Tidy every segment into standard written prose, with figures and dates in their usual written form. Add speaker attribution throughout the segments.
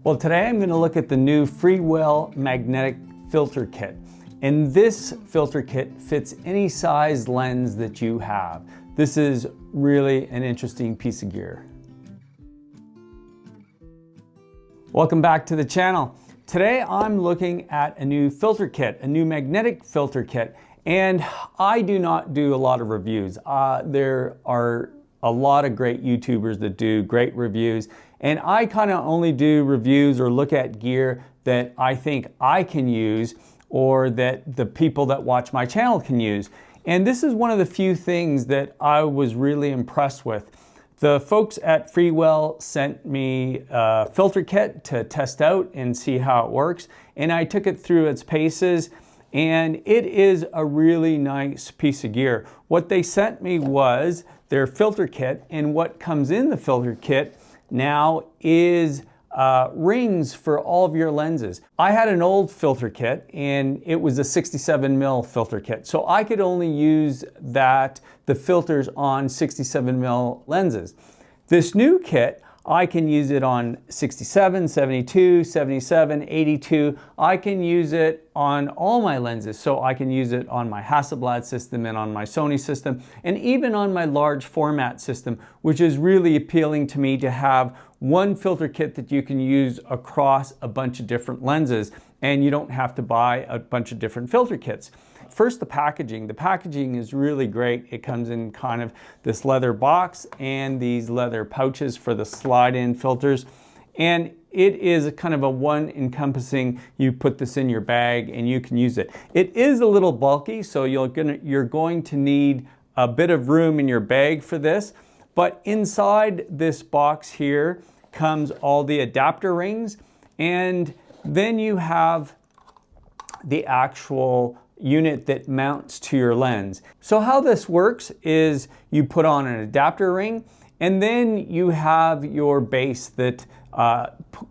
Speaker 1: Well, today I'm going to look at the new Freewell Magnetic Filter Kit. And this filter kit fits any size lens that you have. This is really an interesting piece of gear. Welcome back to the channel. Today I'm looking at a new filter kit, a new magnetic filter kit. And I do not do a lot of reviews. There are a lot of great YouTubers that do great reviews. And I kind of only do reviews or look at gear that I think I can use or that the people that watch my channel can use. And this is one of the few things that I was really impressed with. The folks at Freewell sent me a filter kit to test out and see how it works. And I took it through its paces, and it is a really nice piece of gear. What they sent me was their filter kit, and what comes in the filter kit now is rings for all of your lenses. I had an old filter kit and it was a 67mm filter kit. So I could only use the filters on 67mm lenses. This new kit, I can use it on 67, 72, 77, 82. I can use it on all my lenses. So I can use it on my Hasselblad system and on my Sony system and even on my large format system, which is really appealing to me to have one filter kit that you can use across a bunch of different lenses and you don't have to buy a bunch of different filter kits. First, the packaging. The packaging is really great. It comes in kind of this leather box and these leather pouches for the slide-in filters. And it is kind of a one encompassing, you put this in your bag and you can use it. It is a little bulky, so you're going to need a bit of room in your bag for this. But inside this box here comes all the adapter rings, and then you have the actual unit that mounts to your lens. So how this works is you put on an adapter ring and then you have your base that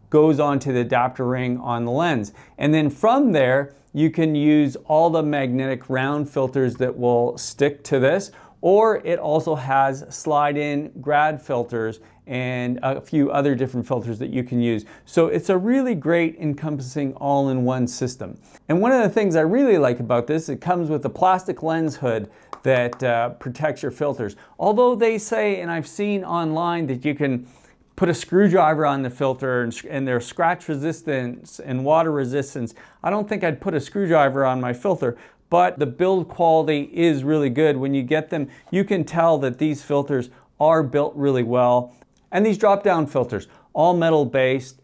Speaker 1: goes onto the adapter ring on the lens. And then from there you can use all the magnetic round filters that will stick to this, or it also has slide-in grad filters and a few other different filters that you can use. So it's a really great encompassing all-in-one system. And one of the things I really like about this, it comes with a plastic lens hood that protects your filters. Although they say, and I've seen online, that you can put a screwdriver on the filter and there's scratch resistance and water resistance. I don't think I'd put a screwdriver on my filter, but the build quality is really good. When you get them, you can tell that these filters are built really well. And these drop-down filters, all metal based,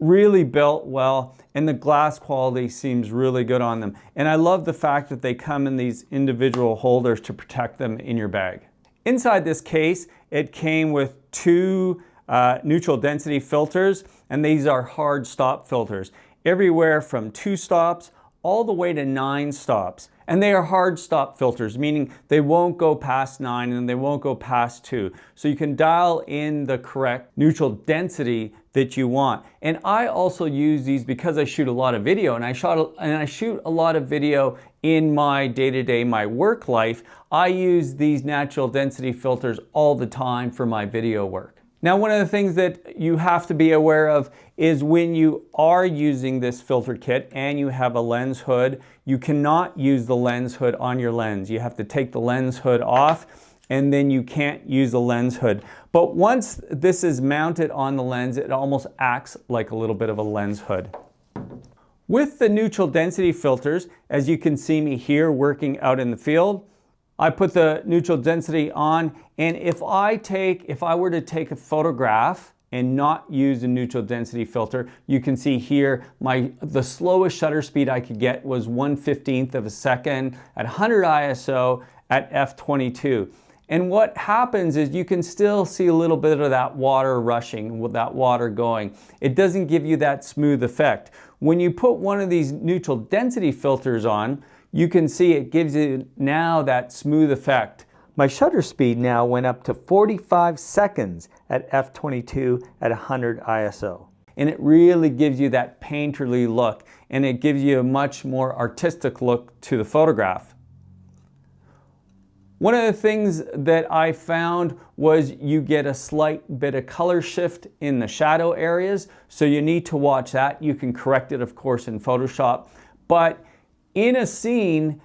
Speaker 1: really built well, and the glass quality seems really good on them. And I love the fact that they come in these individual holders to protect them in your bag. Inside this case, it came with two neutral density filters, and these are hard stop filters, everywhere from 2 stops all the way to 9 stops. And they are hard stop filters, meaning they won't go past 9 and they won't go past 2. So you can dial in the correct neutral density that you want. And I also use these because I shoot a lot of video, and I shoot a lot of video in my day-to-day, my work life. I use these natural density filters all the time for my video work. Now, one of the things that you have to be aware of is when you are using this filter kit and you have a lens hood, you cannot use the lens hood on your lens. You have to take the lens hood off, and then you can't use the lens hood. But once this is mounted on the lens, it almost acts like a little bit of a lens hood. With the neutral density filters, as you can see me here working out in the field, I put the neutral density on, and if I were to take a photograph and not use a neutral density filter, you can see here the slowest shutter speed I could get was 1/15 of a second at 100 ISO at f/22. And what happens is you can still see a little bit of that water rushing, with that water going. It doesn't give you that smooth effect. When you put one of these neutral density filters on, you can see it gives you now that smooth effect. My shutter speed now went up to 45 seconds at f/22 at 100 ISO. And it really gives you that painterly look, and it gives you a much more artistic look to the photograph. One of the things that I found was you get a slight bit of color shift in the shadow areas, so you need to watch that. You can correct it, of course, in Photoshop, but in a scene,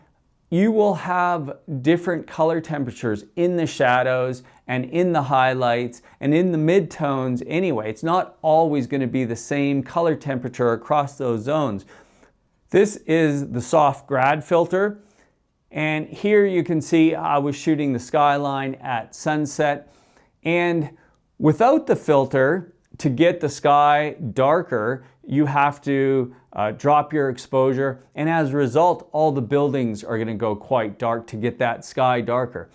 Speaker 1: you will have different color temperatures in the shadows and in the highlights and in the midtones anyway. It's not always going to be the same color temperature across those zones. This is the soft grad filter. And here you can see I was shooting the skyline at sunset, and without the filter, to get the sky darker, you have to drop your exposure, and as a result, all the buildings are going to go quite dark to get that sky darker.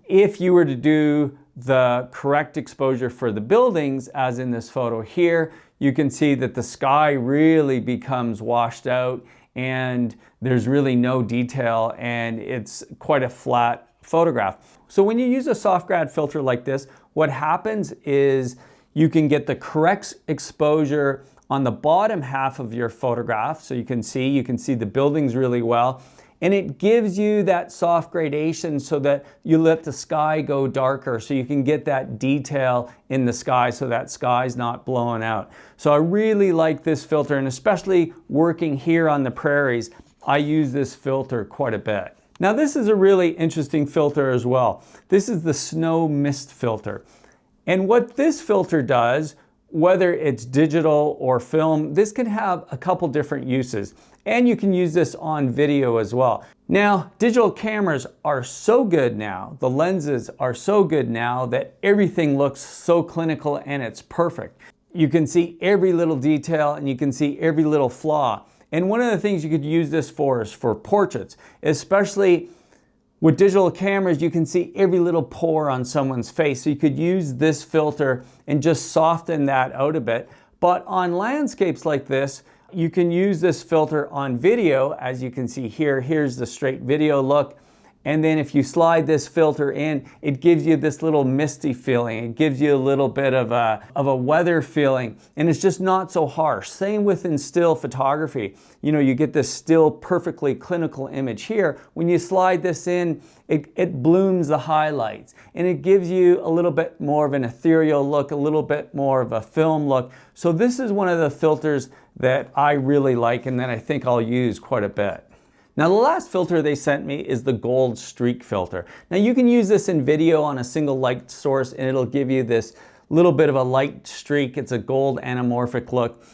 Speaker 1: If you were to do the correct exposure for the buildings, as in this photo here, you can see that the sky really becomes washed out and there's really no detail, and it's quite a flat photograph. So when you use a soft grad filter like this, what happens is you can get the correct exposure on the bottom half of your photograph, so you can see the buildings really well, and it gives you that soft gradation so that you let the sky go darker so you can get that detail in the sky so that sky's not blowing out. So I really like this filter, and especially working here on the prairies, I use this filter quite a bit. Now this is a really interesting filter as well. This is the snow mist filter. And what this filter does, whether it's digital or film, this can have a couple different uses. And you can use this on video as well. Now, digital cameras are so good now, the lenses are so good now that everything looks so clinical and it's perfect. You can see every little detail and you can see every little flaw. And one of the things you could use this for is for portraits, especially with digital cameras. You can see every little pore on someone's face. So you could use this filter and just soften that out a bit. But on landscapes like this, you can use this filter on video. As you can see here, here's the straight video look. And then if you slide this filter in, it gives you this little misty feeling. It gives you a little bit of a weather feeling, and it's just not so harsh. Same with in still photography. You know, you get this still perfectly clinical image here. When you slide this in, it blooms the highlights, and it gives you a little bit more of an ethereal look, a little bit more of a film look. So this is one of the filters that I really like and that I think I'll use quite a bit. Now the last filter they sent me is the gold streak filter. Now you can use this in video on a single light source and it'll give you this little bit of a light streak. It's a gold anamorphic look.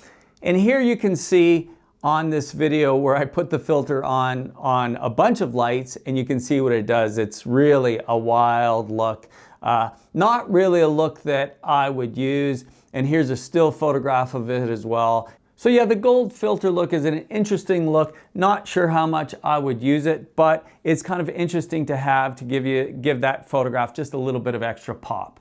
Speaker 1: And here you can see on this video where I put the filter on a bunch of lights, and you can see what it does. It's really a wild look. Not really a look that I would use. And here's a still photograph of it as well. So yeah, the gold filter look is an interesting look. Not sure how much I would use it, but it's kind of interesting to have to give that photograph just a little bit of extra pop.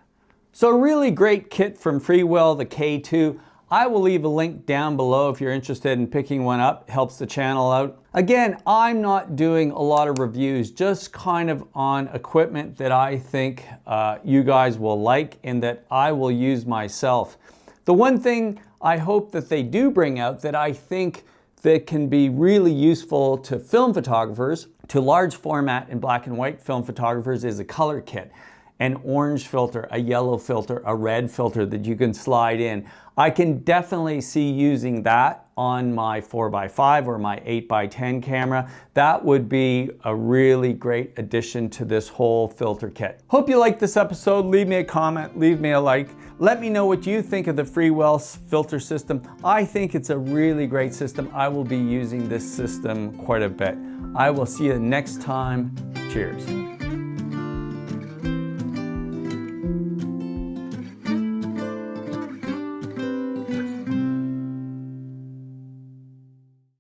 Speaker 1: So a really great kit from Freewell, the K2. I will leave a link down below if you're interested in picking one up. Helps the channel out. Again, I'm not doing a lot of reviews, just kind of on equipment that I think you guys will like and that I will use myself. The one thing I hope that they do bring out that I think that can be really useful to film photographers, to large format and black and white film photographers, is a color kit. An orange filter, a yellow filter, a red filter that you can slide in. I can definitely see using that on my 4x5 or my 8x10 camera. That would be a really great addition to this whole filter kit. Hope you liked this episode. Leave me a comment, leave me a like. Let me know what you think of the Freewell filter system. I think it's a really great system. I will be using this system quite a bit. I will see you next time. Cheers.